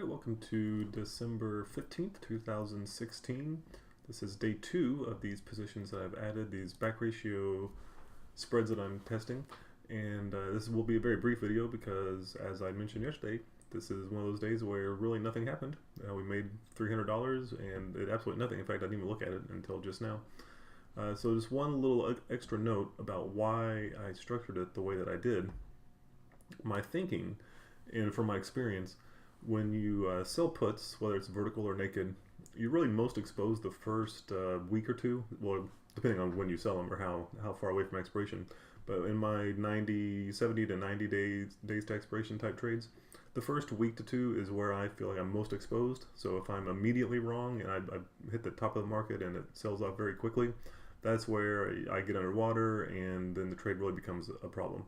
Alright, welcome to December 15th, 2016. This is day 2 of these positions that I've added, these back ratio spreads that I'm testing. And this will be a very brief video because, as I mentioned yesterday, this is one of those days where really nothing happened. We made $300 and it absolutely nothing. In fact, I didn't even look at it until just now. So just one little extra note about why I structured it the way that I did. My thinking, and from my experience, when you sell puts, whether it's vertical or naked, you're really most exposed the first week or two, well, depending on when you sell them or how far away from expiration. But in my 70 to 90 days to expiration type trades, the first week to two is where I feel like I'm most exposed. So if I'm immediately wrong and I hit the top of the market and it sells off very quickly, that's where I get underwater and then the trade really becomes a problem.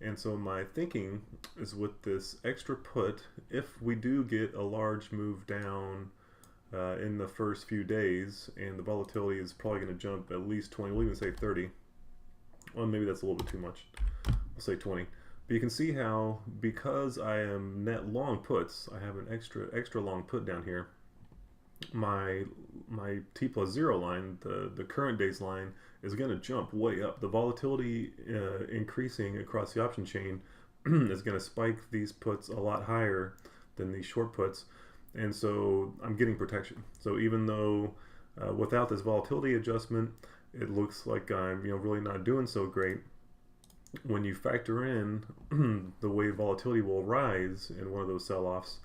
And so my thinking is, with this extra put, if we do get a large move down in the first few days, and the volatility is probably going to jump at least 20, we'll even say 30. Well, maybe that's a little bit too much. We'll say 20. But you can see how, because I am net long puts, I have an extra long put down here. My T+0 line, the current day's line, is going to jump way up. The volatility increasing across the option chain is going to spike these puts a lot higher than these short puts, and so I'm getting protection. So even though without this volatility adjustment, it looks like I'm really not doing so great, when you factor in the way volatility will rise in one of those sell-offs,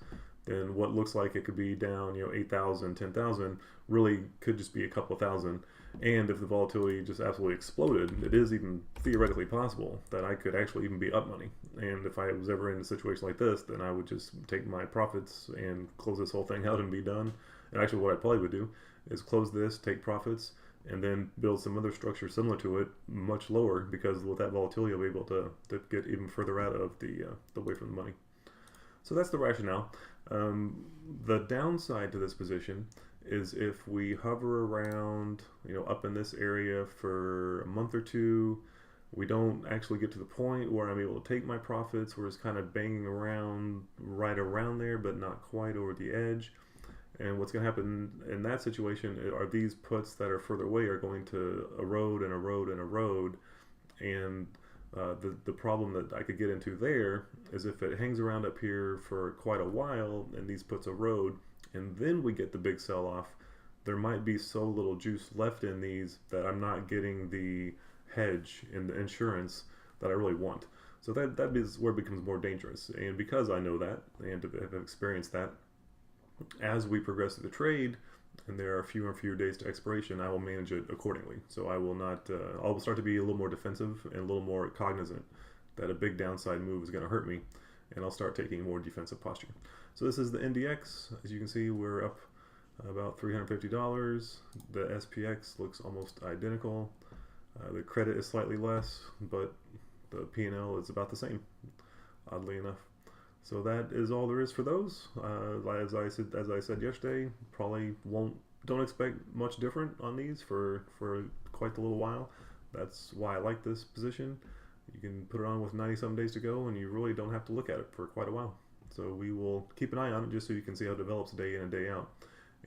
then what looks like it could be down 8,000, 10,000 really could just be a couple thousand. And if the volatility just absolutely exploded, it is even theoretically possible that I could actually even be up money. And if I was ever in a situation like this, then I would just take my profits and close this whole thing out and be done. And actually what I probably would do is close this, take profits, and then build some other structure similar to it, much lower, because with that volatility I'll be able to get even further out of the way from the money. So that's the rationale. The downside to this position is if we hover around, up in this area for a month or two, we don't actually get to the point where I'm able to take my profits. We're just kind of banging around right around there, but not quite over the edge. And what's going to happen in that situation are these puts that are further away are going to erode and erode and erode. And the problem that I could get into there is if it hangs around up here for quite a while and these puts erode and then we get the big sell-off, there might be so little juice left in these that I'm not getting the hedge and the insurance that I really want. So that is where it becomes more dangerous. And because I know that and have experienced that, as we progress through the trade and there are fewer and fewer days to expiration, I will manage it accordingly. So I will not, I will start to be a little more defensive and a little more cognizant that a big downside move is going to hurt me, and I'll start taking a more defensive posture. So this is the NDX. As you can see, we're up about $350. The SPX looks almost identical. The credit is slightly less, but the P&L is about the same, oddly enough. So that is all there is for those. As I said yesterday, don't expect much different on these for quite a little while. That's why I like this position. You can put it on with 90-some days to go, and you really don't have to look at it for quite a while. So we will keep an eye on it just so you can see how it develops day in and day out.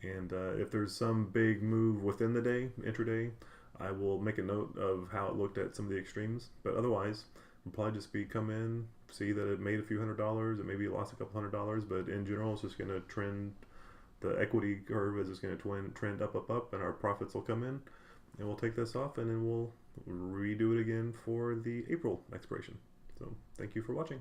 And if there's some big move within the day, intraday, I will make a note of how it looked at some of the extremes. But otherwise, it'll probably just be come in, see that it made a few $100s, and maybe it lost a couple $100, but in general it's just going to trend. The equity curve is just going to trend up, up, up, and our profits will come in, and we'll take this off, and then we'll redo it again for the April expiration. So thank you for watching.